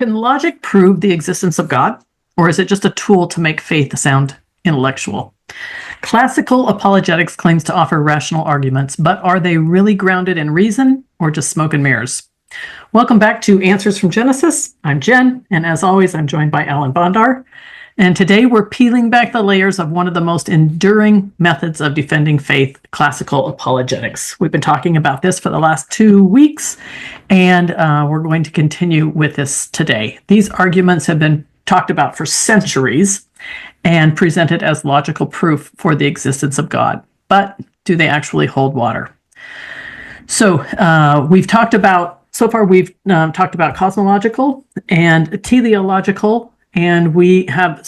Can logic prove the existence of God, or is it just a tool to make faith sound intellectual? Classical apologetics claims to offer rational arguments, but are they really grounded in reason or just smoke and mirrors? Welcome back to Answers from Genesis. I'm Jen, and as always, I'm joined by Alan Bondar. And today we're peeling back the layers of one of the most enduring methods of defending faith, classical apologetics. We've been talking about this for the last 2 weeks, and we're going to continue with this today. These arguments have been talked about for centuries and presented as logical proof for the existence of God. But do they actually hold water? So we've talked about cosmological and teleological, and we have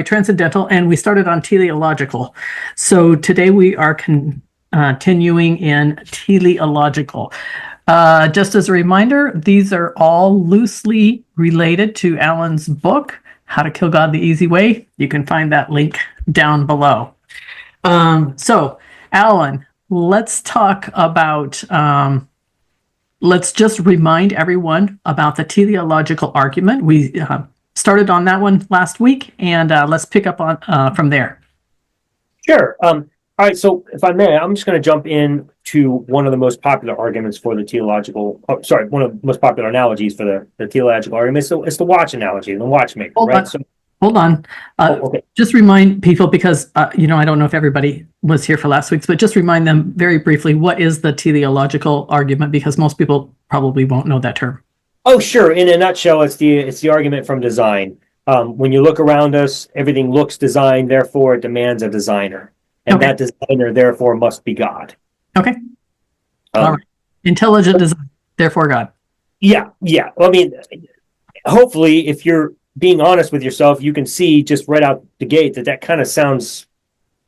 transcendental, and we started on teleological. So today we are continuing in teleological. Just as a reminder, these are all loosely related to Alan's book, How to Kill God the Easy Way. You can find that link down below. So, Alan, let's talk about, let's just remind everyone about the teleological argument. We started on that one last week, and let's pick up on from there. Sure. All right, so if I may, I'm just going to jump in to one of the most popular arguments for the teleological, one of the most popular analogies for the teleological argument. So it's the watch analogy, the watchmaker, right? Hold on. Okay. Just remind people, because, I don't know if everybody was here for last week's, but just remind them very briefly, what is the teleological argument? Because most people probably won't know that term. Oh, sure. In a nutshell, it's the argument from design. When you look around us, everything looks designed, therefore it demands a designer. And that designer, therefore, must be God. Okay. All right. Intelligent design, therefore God. Yeah. Well, I mean, hopefully, if you're being honest with yourself, you can see just right out the gate that kind of sounds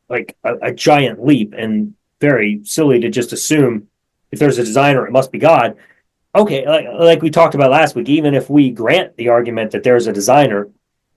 like a giant leap and very silly to just assume if there's a designer, it must be God. Okay, like we talked about last week, even if we grant the argument that there's a designer,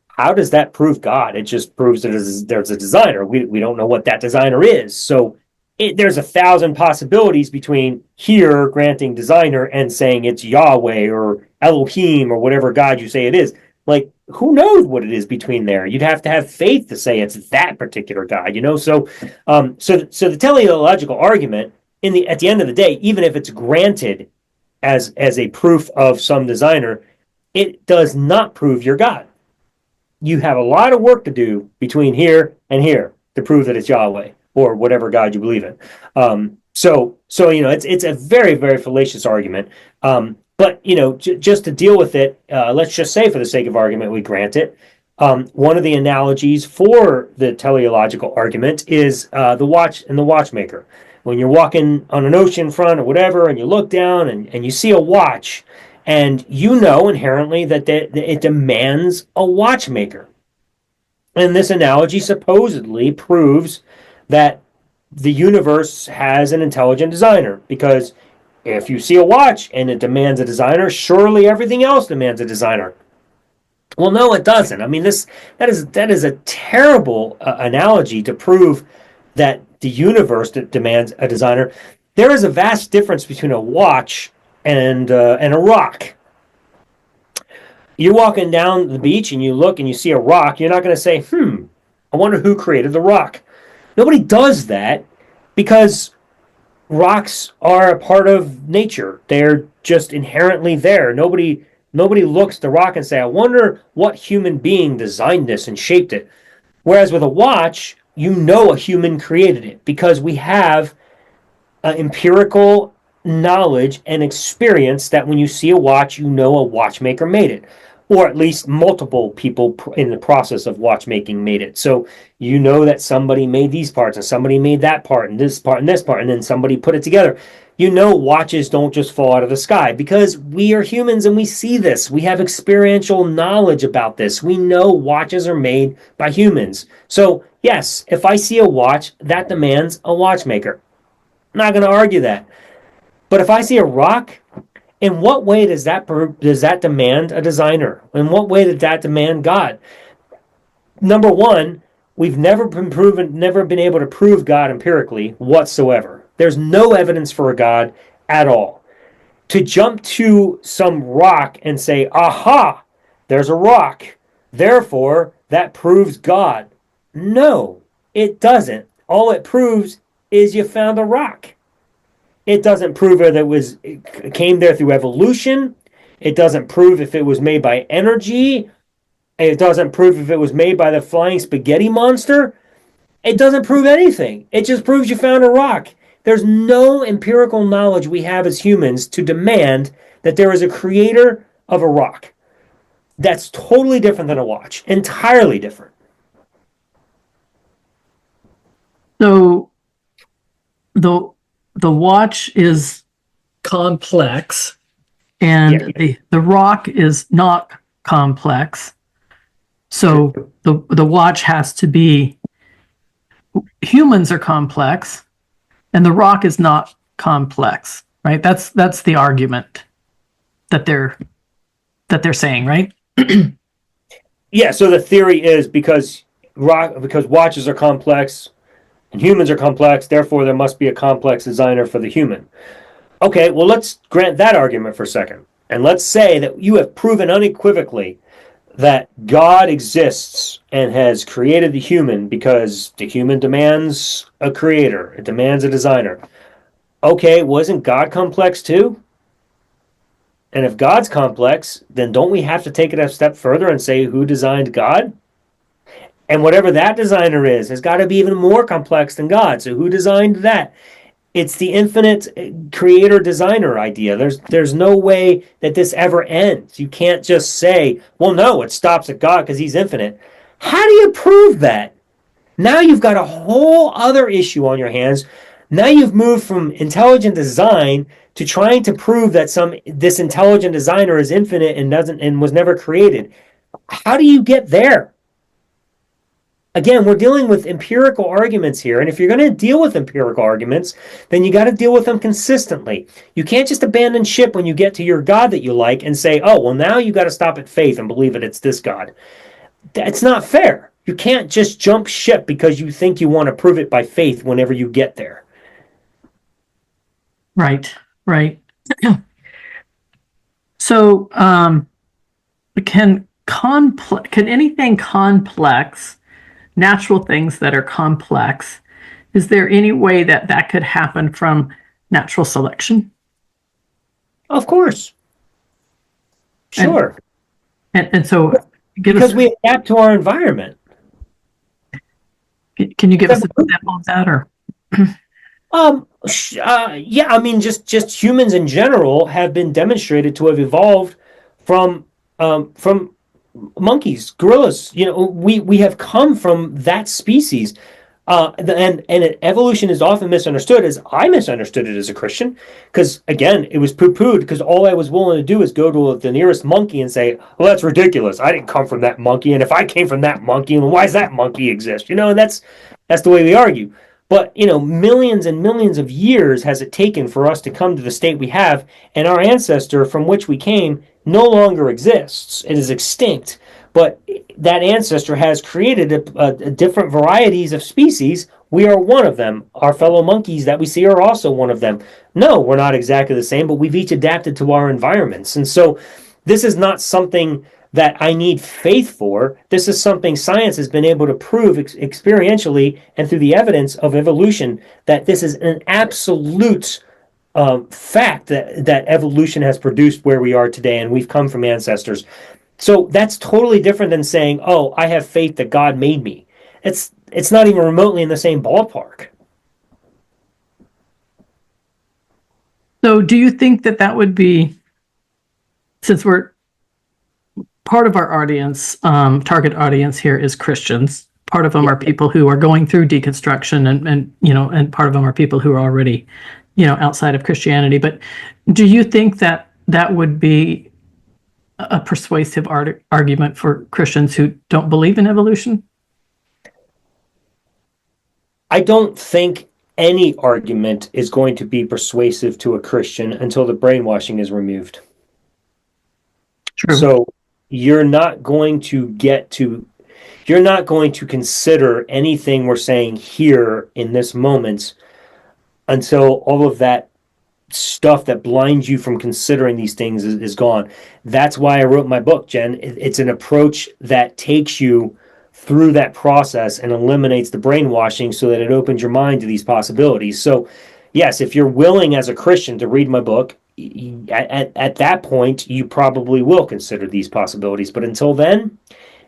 how does that prove God? It just proves that there's a designer. We don't know what that designer is. So there's 1,000 possibilities between here granting designer and saying it's Yahweh or Elohim or whatever God you say it is. Like, who knows what it is between there? You'd have to have faith to say it's that particular God, So, so the teleological argument at the end of the day, even if it's granted as a proof of some designer, it does not prove you're God. You have a lot of work to do between here and here to prove that it's Yahweh or whatever God you believe in. So it's a very, very fallacious argument. But just to deal with it, let's just say for the sake of argument, we grant it. One of the analogies for the teleological argument is the watch and the watchmaker. When you're walking on an ocean front or whatever, and you look down and you see a watch, and you know inherently that it demands a watchmaker. And this analogy supposedly proves that the universe has an intelligent designer, because if you see a watch and it demands a designer, surely everything else demands a designer. Well, no, it doesn't. I mean, that is a terrible analogy to prove that the universe demands a designer. There is a vast difference between a watch and a rock. You're walking down the beach and you look and you see a rock. You're not going to say, I wonder who created the rock. Nobody does that, because rocks are a part of nature. They're just inherently there. Nobody looks at the rock and say, I wonder what human being designed this and shaped it. Whereas with a watch, a human created it, because we have empirical knowledge and experience that when you see a watch, a watchmaker made it, or at least multiple people in the process of watchmaking made it. So that somebody made these parts and somebody made that part and this part and this part, and then somebody put it together. Watches don't just fall out of the sky, because we are humans and we see this. We have experiential knowledge about this. We know watches are made by humans. So yes, if I see a watch, that demands a watchmaker. I'm not going to argue that. But if I see a rock, in what way does that demand a designer? In what way did that demand God? Number one, we've never been able to prove God empirically whatsoever. There's no evidence for a God at all. to jump to some rock and say, aha, there's a rock, therefore that proves God. No, it doesn't. All it proves is you found a rock. It doesn't prove that it came there through evolution. It doesn't prove if it was made by energy. It doesn't prove if it was made by the flying spaghetti monster. It doesn't prove anything. It just proves you found a rock. There's no empirical knowledge we have as humans to demand that there is a creator of a rock. That's totally different than a watch. Entirely different. So the watch is complex, and the rock is not complex. So the watch has to be, humans are complex, and the rock is not complex, right? That's the argument that they're saying, right? Yeah, so the theory is because watches are complex and humans are complex, therefore there must be a complex designer for the human. Okay, well, let's grant that argument for a second. And let's say that you have proven unequivocally that God exists and has created the human because the human demands a creator, it demands a designer. Okay, wasn't God complex too? And if God's complex, then don't we have to take it a step further and say who designed God? And whatever that designer is has got to be even more complex than God. So who designed that? It's the infinite creator designer idea. There's no way that this ever ends. You can't just say, well, no, it stops at God because he's infinite. How do you prove that? Now you've got a whole other issue on your hands. Now you've moved from intelligent design to trying to prove that this intelligent designer is infinite and was never created. How do you get there? Again, we're dealing with empirical arguments here, and if you're going to deal with empirical arguments, then you got to deal with them consistently. You can't just abandon ship when you get to your God that you like and say, oh, well, now you got to stop at faith and believe that it's this God. That's not fair. You can't just jump ship because you think you want to prove it by faith whenever you get there. Right. So, can anything complex, natural things that are complex, is there any way that could happen from natural selection? Of course. Sure. And so, because we adapt to our environment. Can you give us an example of that, or? Yeah, I mean, just humans in general have been demonstrated to have evolved from monkeys, gorillas. You know, we have come from that species. And evolution is often misunderstood, as I misunderstood it as a Christian, because again, it was poo-pooed because all I was willing to do is go to the nearest monkey and say, well, that's ridiculous. I didn't come from that monkey, and if I came from that monkey, then why does that monkey exist? You know, and that's the way we argue. But, you know, millions and millions of years has it taken for us to come to the state we have, and our ancestor from which we came no longer exists. It is extinct. But that ancestor has created different varieties of species. We are one of them. Our fellow monkeys that we see are also one of them. No, we're not exactly the same, but we've each adapted to our environments. And so this is not something that I need faith for. This is something science has been able to prove experientially and through the evidence of evolution, that this is an absolute fact that evolution has produced where we are today, and we've come from ancestors. So that's totally different than saying, oh, I have faith that God made me. It's not even remotely in the same ballpark. So do you think that would be, since we're part of our audience, target audience here is Christians, part of them are people who are going through deconstruction, and part of them are people who are already, outside of Christianity. But do you think that would be a persuasive argument for Christians who don't believe in evolution? I don't think any argument is going to be persuasive to a Christian until the brainwashing is removed. True. So you're not going to consider anything we're saying here in this moment until all of that stuff that blinds you from considering these things is gone. That's why I wrote my book, Jen. It's an approach that takes you through that process and eliminates the brainwashing so that it opens your mind to these possibilities. So, yes, if you're willing as a Christian to read my book, at that point, you probably will consider these possibilities. But until then,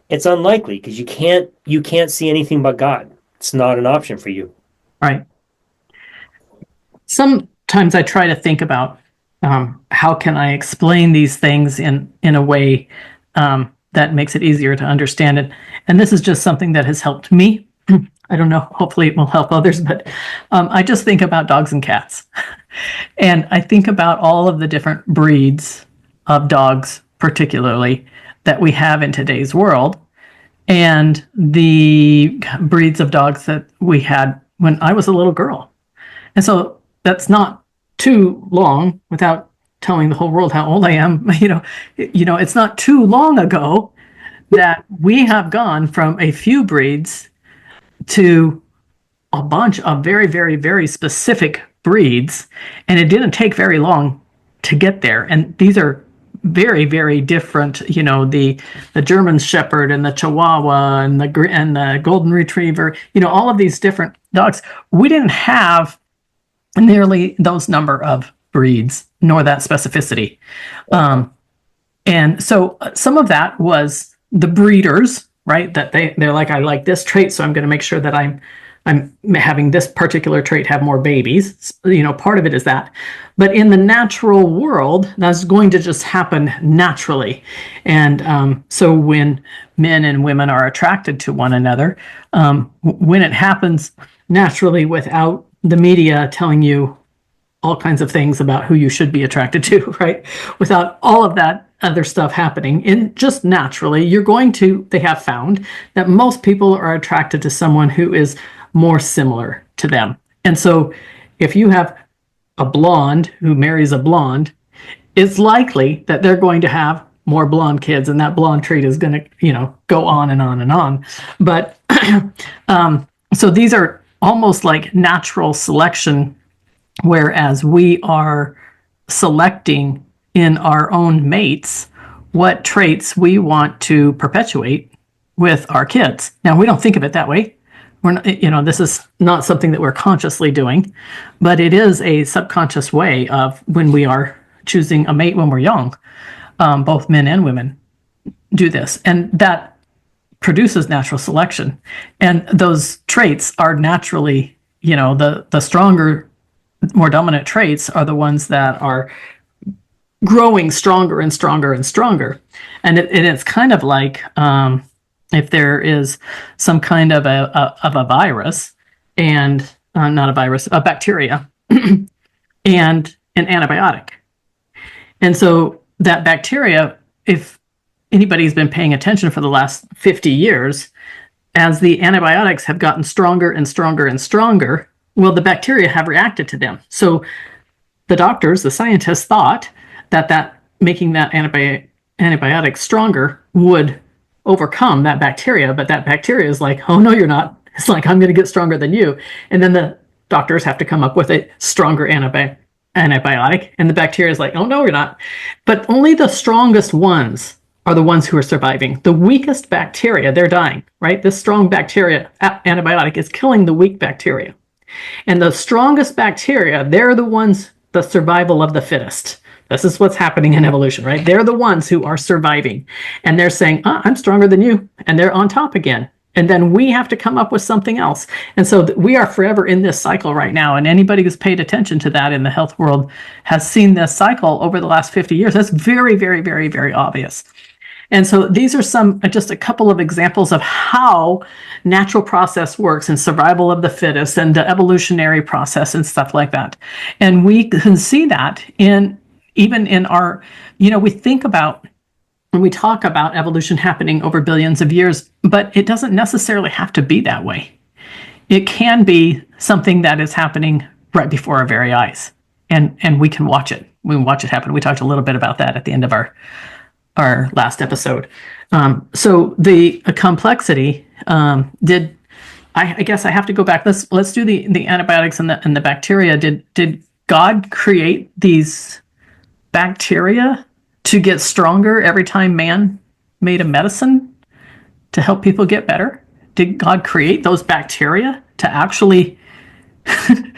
it's unlikely because you can't see anything but God. It's not an option for you. Right. Sometimes I try to think about how can I explain these things in a way that makes it easier to understand it. And this is just something that has helped me. I don't know, hopefully it will help others, but I just think about dogs and cats. And I think about all of the different breeds of dogs, particularly, that we have in today's world, and the breeds of dogs that we had when I was a little girl. And so that's not too long, without telling the whole world how old I am. It's not too long ago that we have gone from a few breeds to a bunch of very, very, very specific breeds, and it didn't take very long to get there. And these are very, very different. The German Shepherd and the Chihuahua and the Golden Retriever. All of these different dogs. We didn't have nearly those number of breeds, nor that specificity. And so some of that was the breeders, right? That they're like, I like this trait, so I'm going to make sure that I'm having this particular trait have more babies. Part of it is that. But in the natural world, that's going to just happen naturally. And so when men and women are attracted to one another, when it happens naturally without the media telling you all kinds of things about who you should be attracted to, right? Without all of that other stuff happening, and just naturally, they have found that most people are attracted to someone who is more similar to them. And so if you have a blonde who marries a blonde, it's likely that they're going to have more blonde kids, and that blonde trait is going to, go on and on and on. But so these are almost like natural selection, whereas we are selecting in our own mates what traits we want to perpetuate with our kids. Now, we don't think of it that way. We're not, this is not something that we're consciously doing, but it is a subconscious way of when we are choosing a mate when we're young. Both men and women do this, and that produces natural selection. And those traits are naturally, the stronger, more dominant traits are the ones that are growing stronger and stronger and stronger. And it's kind of like if there is some kind of a virus, and not a virus, a bacteria, and an antibiotic. And so that bacteria, if anybody's been paying attention for the last 50 years, as the antibiotics have gotten stronger and stronger and stronger, well, the bacteria have reacted to them. So the doctors, the scientists, thought that making that antibiotic stronger would overcome that bacteria, but that bacteria is like, oh, no, you're not. It's like, I'm going to get stronger than you. And then the doctors have to come up with a stronger antibiotic, and the bacteria is like, oh, no, you're not. But only the strongest ones are the ones who are surviving. The weakest bacteria, they're dying, right? This strong bacteria antibiotic is killing the weak bacteria. And the strongest bacteria, they're the ones, the survival of the fittest. This is what's happening in evolution, right? They're the ones who are surviving. And they're saying, I'm stronger than you. And they're on top again. And then we have to come up with something else. And so we are forever in this cycle right now. And anybody who's paid attention to that in the health world has seen this cycle over the last 50 years. That's very, very, very, very obvious. And so these are just a couple of examples of how natural process works, and survival of the fittest, and the evolutionary process and stuff like that. And we can see that even in our, we think about, when we talk about evolution happening over billions of years, but it doesn't necessarily have to be that way. It can be something that is happening right before our very eyes, and we can watch it. We can watch it happen. We talked a little bit about that at the end of our last episode. So the complexity I guess I have to go back. Let's do the antibiotics and the bacteria. Did God create these bacteria to get stronger every time man made a medicine to help people get better? Did God create those bacteria to actually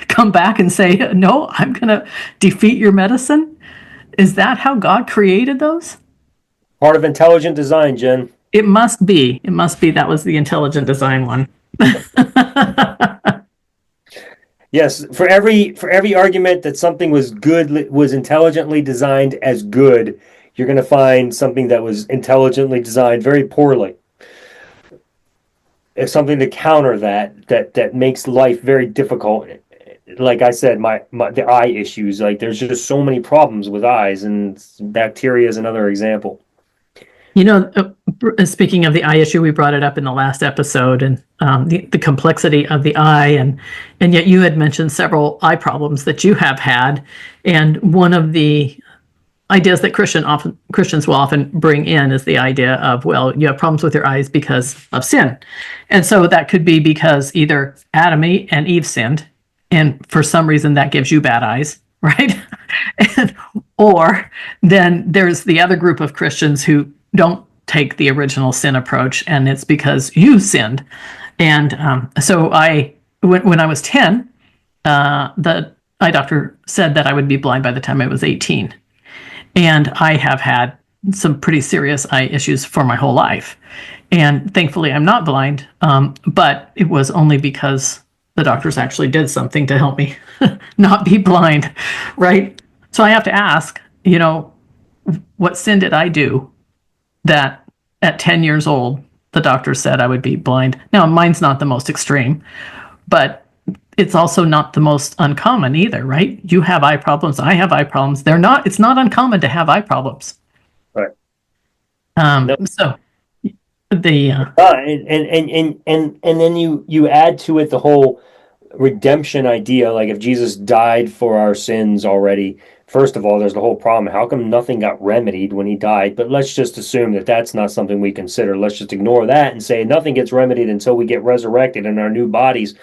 come back and say, no, I'm going to defeat your medicine? Is that how God created those? Part of intelligent design, Jen. It must be. It must be. That was the intelligent design one. Yes, for every argument that something was good, was intelligently designed as good, you're going to find something that was intelligently designed very poorly. It's something to counter that makes life very difficult. Like I said, the eye issues. Like there's just so many problems with eyes, and bacteria is another example. You know, speaking of the eye issue, we brought it up in the last episode, and the complexity of the eye, and yet you had mentioned several eye problems that you have had, and one of the ideas that Christians will often bring in is the idea of, well, you have problems with your eyes because of sin, and so that could be because either Adam and Eve sinned, and for some reason that gives you bad eyes, right? Or then there's the other group of Christians who don't take the original sin approach, and it's because you sinned. And so when I was 10, the eye doctor said that I would be blind by the time I was 18. And I have had some pretty serious eye issues for my whole life. And thankfully, I'm not blind, but it was only because the doctors actually did something to help me not be blind, right? So I have to ask, what sin did I do that at 10 years old, the doctor said I would be blind? Now, mine's not the most extreme, but it's also not the most uncommon either, right? You have eye problems. I have eye problems. It's not uncommon to have eye problems. Right. Nope. So the and then you add to it the whole redemption idea. Like if Jesus died for our sins already, first of all, there's the whole problem. How come nothing got remedied when he died? But let's just assume that that's not something we consider. Let's just ignore that and say nothing gets remedied until we get resurrected in our new bodies.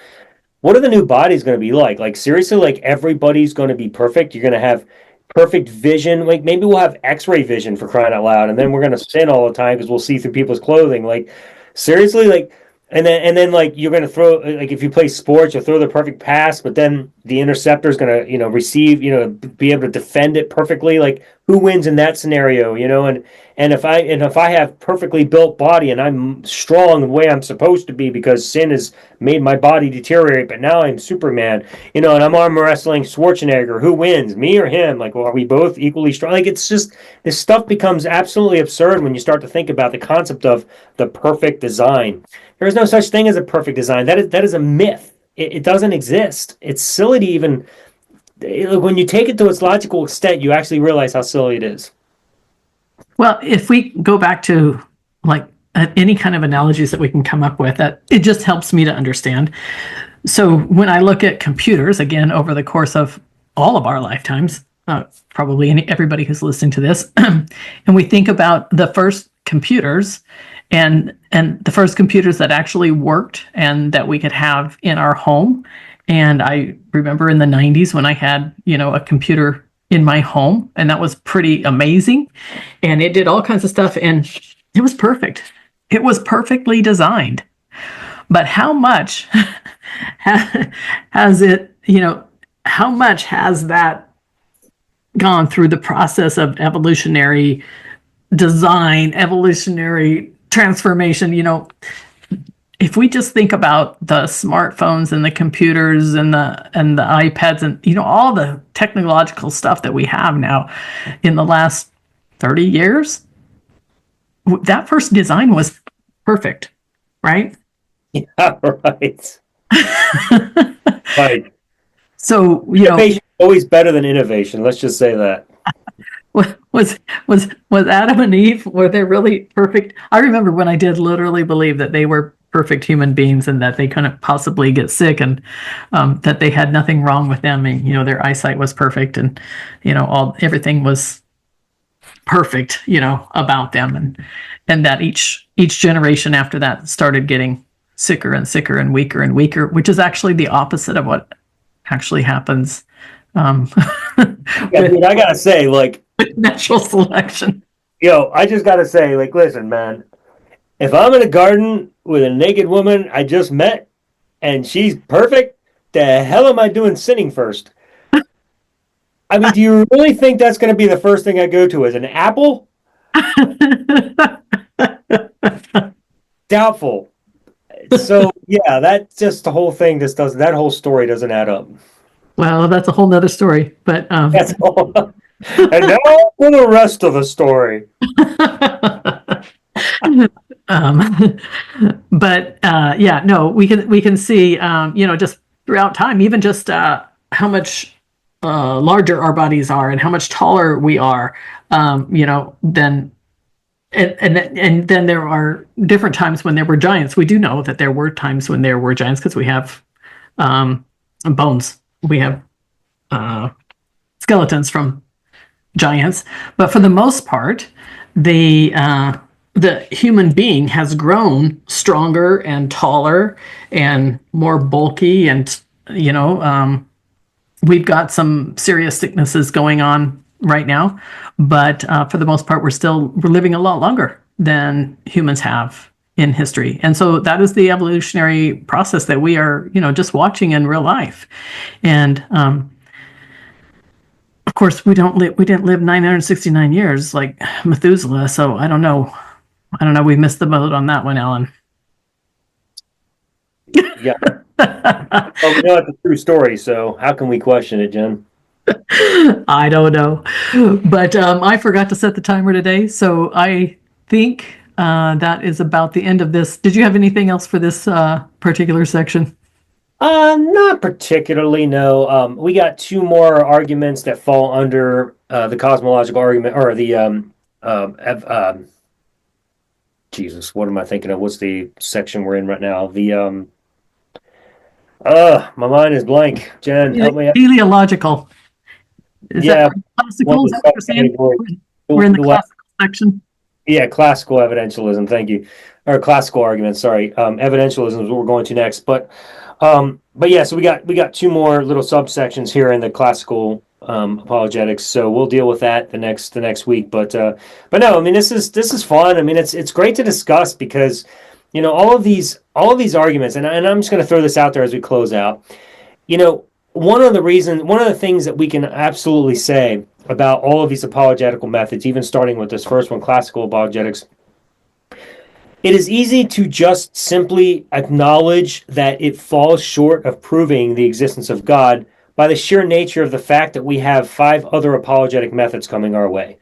What are the new bodies going to be like? Like seriously, like everybody's going to be perfect. You're going to have perfect vision. Like maybe we'll have X-ray vision, for crying out loud, and then we're going to sin all the time because we'll see through people's clothing. Like seriously, like. And then like you're going to throw, like if you play sports, you'll throw the perfect pass, but then the interceptor is going to, receive, be able to defend it perfectly. Like who wins in that scenario, and if I have perfectly built body and I'm strong the way I'm supposed to be because sin has made my body deteriorate, but now I'm Superman, and I'm arm wrestling Schwarzenegger, who wins, me or him? Like, well, are we both equally strong? Like it's just, this stuff becomes absolutely absurd when you start to think about the concept of the perfect design. There is no such thing as a perfect design. That is a myth. It doesn't exist. It's silly to even, when you take it to its logical extent, you actually realize how silly it is. Well, if we go back to like any kind of analogies that we can come up with, that it just helps me to understand. So when I look at computers, again, over the course of all of our lifetimes, probably everybody who's listening to this, and we think about the first computers and the first computers that actually worked and that we could have in our home. And I remember in the 90s when I had, a computer in my home, and that was pretty amazing. And it did all kinds of stuff, and it was perfect. It was perfectly designed. But how much has it, how much has that gone through the process of evolutionary design, evolutionary transformation? If we just think about the smartphones and the computers and the iPads and all the technological stuff that we have now in the last 30 years, that first design was perfect, right? Yeah, right. Right. So innovation is always better than innovation. Let's just say that. Was Adam and Eve, were they really perfect? I remember when I did literally believe that they were perfect human beings and that they couldn't possibly get sick, and that they had nothing wrong with them, and their eyesight was perfect, and everything was perfect about them, and that each generation after that started getting sicker and sicker and weaker, which is actually the opposite of what actually happens Yeah, with dude, I gotta say, like, natural selection. I just gotta say, like, listen, man, if I'm in a garden with a naked woman I just met and she's perfect, the hell am I doing sinning first? I mean, do you really think that's going to be the first thing I go to as an apple? Doubtful. So yeah, that just the whole thing just doesn't. That whole story doesn't add up. Well, that's a whole nother story, but That's all. And now for the rest of the story. um, but yeah, no, we can see, just throughout time, even just how much larger our bodies are and how much taller we are, than and then there are different times when there were giants. We do know that there were times when there were giants because we have bones. We have uh, skeletons from giants, but for the most part, the human being has grown stronger and taller and more bulky, and we've got some serious sicknesses going on right now, but for the most part, we're living a lot longer than humans have in history, and so that is the evolutionary process that we are, just watching in real life, and of course, we didn't live 969 years like Methuselah, so I don't know. We missed the boat on that one, Alan. Yeah. Well, we know it's a true story, so how can we question it, Jen? I don't know, but I forgot to set the timer today, so I think that is about the end of this. Did you have anything else for this particular section? Not particularly. No. We got two more arguments that fall under the cosmological argument, or the Jesus. What am I thinking of? What's the section we're in right now? My mind is blank. Jen, help me out. Teleological. Is that Yeah, one classical? of Is the that what you're saying? subcategories. We're in the classical section. Yeah, classical evidentialism. Thank you, or classical arguments. Sorry, evidentialism is what we're going to next. But yeah. So we got two more little subsections here in the classical apologetics. So we'll deal with that the next week. But no, I mean this is fun. I mean it's great to discuss because all of these arguments, and I'm just going to throw this out there as we close out. One of the things that we can absolutely say about all of these apologetical methods, even starting with this first one, classical apologetics, it is easy to just simply acknowledge that it falls short of proving the existence of God by the sheer nature of the fact that we have five other apologetic methods coming our way.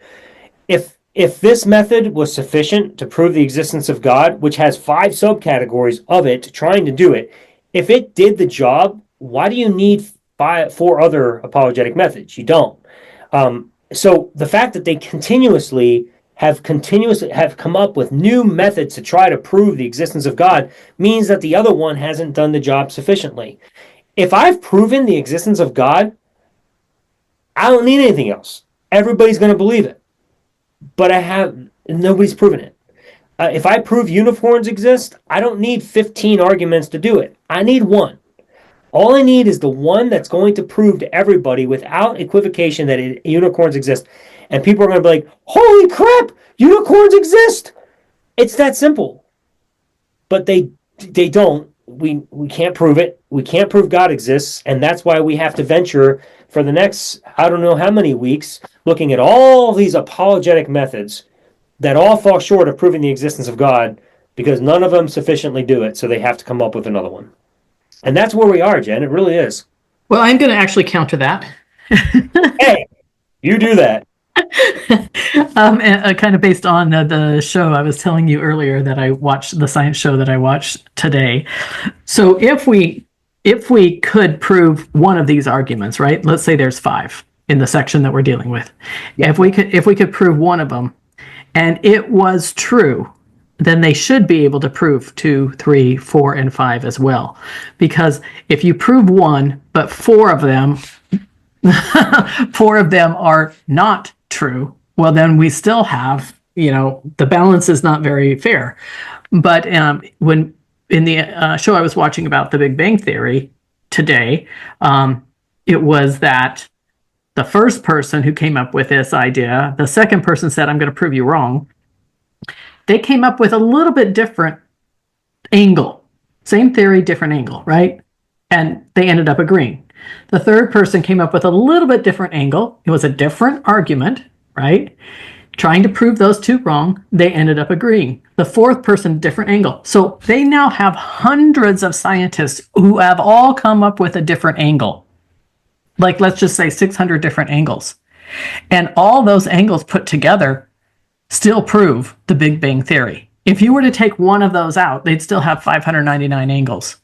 If this method was sufficient to prove the existence of God, which has five subcategories of it trying to do it, if it did the job, why do you need four other apologetic methods? You don't. So the fact that they continuously have come up with new methods to try to prove the existence of God means that the other one hasn't done the job sufficiently. If I've proven the existence of God, I don't need anything else. Everybody's going to believe it, but nobody's proven it. If I prove unicorns exist, I don't need 15 arguments to do it. I need one. All I need is the one that's going to prove to everybody without equivocation that unicorns exist. And people are going to be like, holy crap, unicorns exist. It's that simple. But they don't. We can't prove it. We can't prove God exists. And that's why we have to venture for the next, I don't know how many weeks, looking at all these apologetic methods that all fall short of proving the existence of God because none of them sufficiently do it. So they have to come up with another one. And that's where we are, Jen. It really is. Well, I'm going to actually counter that. Hey, you do that. And, kind of based on the show I was telling you earlier that I watched, the science show that I watched today. So if we could prove one of these arguments, right? Let's say there's five in the section that we're dealing with. Yeah. If we could prove one of them, and it was true, then they should be able to prove 2, 3, 4, and 5 as well. Because if you prove one, but four of them are not true, well, then we still have, the balance is not very fair. But when in the show I was watching about the Big Bang Theory today, it was that the first person who came up with this idea, the second person said, I'm going to prove you wrong. They came up with a little bit different angle. Same theory, different angle, right? And they ended up agreeing. The third person came up with a little bit different angle. It was a different argument, right? Trying to prove those two wrong, they ended up agreeing. The fourth person, different angle. So they now have hundreds of scientists who have all come up with a different angle. Like, let's just say 600 different angles. And all those angles put together still prove the Big Bang Theory. If you were to take one of those out, they'd still have 599 angles.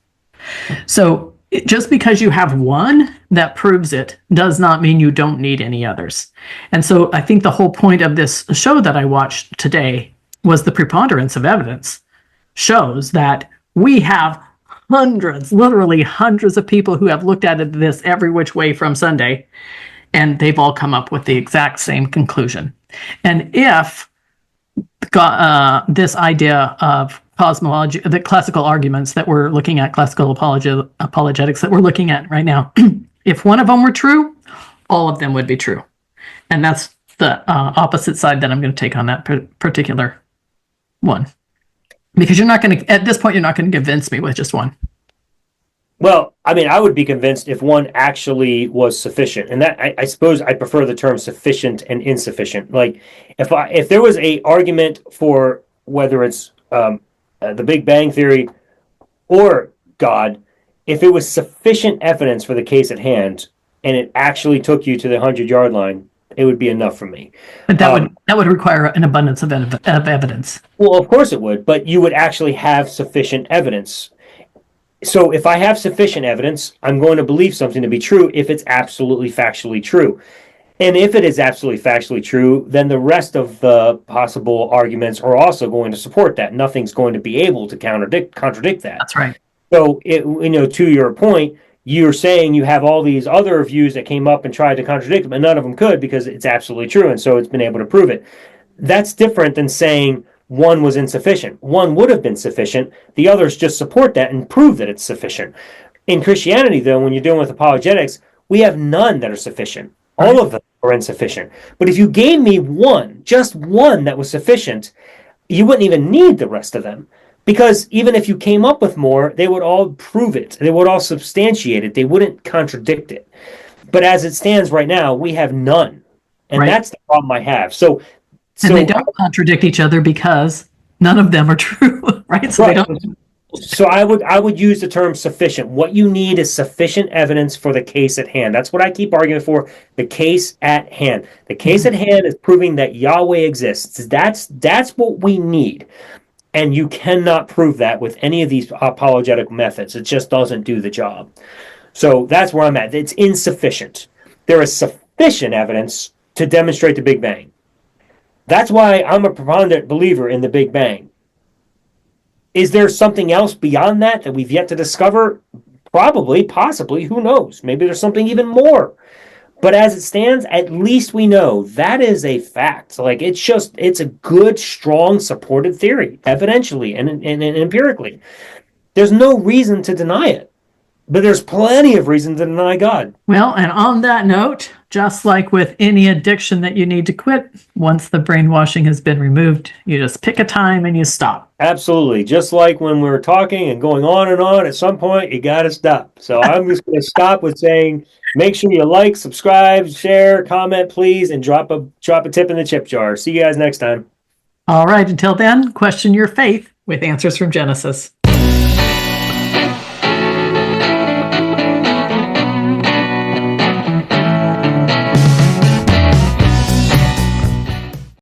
So just because you have one that proves it does not mean you don't need any others. And so I think the whole point of this show that I watched today was the preponderance of evidence shows that we have hundreds, literally hundreds of people who have looked at this every which way from Sunday, and they've all come up with the exact same conclusion. And if this idea of cosmology, the classical arguments that we're looking at, classical apologetics that we're looking at right now, if one of them were true, all of them would be true. And that's the opposite side that I'm going to take on that particular one. Because you're not going to, at this point, you're not going to convince me with just one. Well, I mean, I would be convinced if one actually was sufficient, and that I suppose I prefer the term sufficient and insufficient. Like, if there was a argument for whether it's the Big Bang Theory or God, if it was sufficient evidence for the case at hand, and it actually took you to the 100-yard line, it would be enough for me. But that would require an abundance of evidence. Well, of course it would, but you would actually have sufficient evidence. So if I have sufficient evidence, I'm going to believe something to be true if it's absolutely factually true. And if it is absolutely factually true, then the rest of the possible arguments are also going to support that. Nothing's going to be able to contradict that. That's right. So, to your point, you're saying you have all these other views that came up and tried to contradict them, and none of them could because it's absolutely true, and so it's been able to prove it. That's different than saying one was insufficient. One would have been sufficient. The others just support that and prove that it's sufficient. In Christianity, though, when you're dealing with apologetics, we have none that are sufficient. All of them are insufficient. But if you gave me one, just one that was sufficient, you wouldn't even need the rest of them. Because even if you came up with more, they would all prove it. They would all substantiate it. They wouldn't contradict it. But as it stands right now, we have none. And that's the problem I have. So they don't contradict each other because none of them are true, right? So right. They don't. So I would use the term sufficient. What you need is sufficient evidence for the case at hand. That's what I keep arguing for, the case at hand. The case at hand is proving that Yahweh exists. That's what we need. And you cannot prove that with any of these apologetic methods. It just doesn't do the job. So that's where I'm at. It's insufficient. There is sufficient evidence to demonstrate the Big Bang. That's why I'm a preponderant believer in the Big Bang. Is there something else beyond that we've yet to discover? Probably, possibly, who knows? Maybe there's something even more. But as it stands, at least we know that is a fact. Like, it's a good, strong, supported theory, evidentially and empirically. There's no reason to deny it. But there's plenty of reason to deny God. Well, and on that note, just like with any addiction that you need to quit, once the brainwashing has been removed, you just pick a time and you stop. Absolutely. Just like when we're talking and going on and on, at some point, you got to stop. So I'm just going to stop with saying, make sure you like, subscribe, share, comment, please, and drop a tip in the chip jar. See you guys next time. All right. Until then, question your faith with answers from Genesis.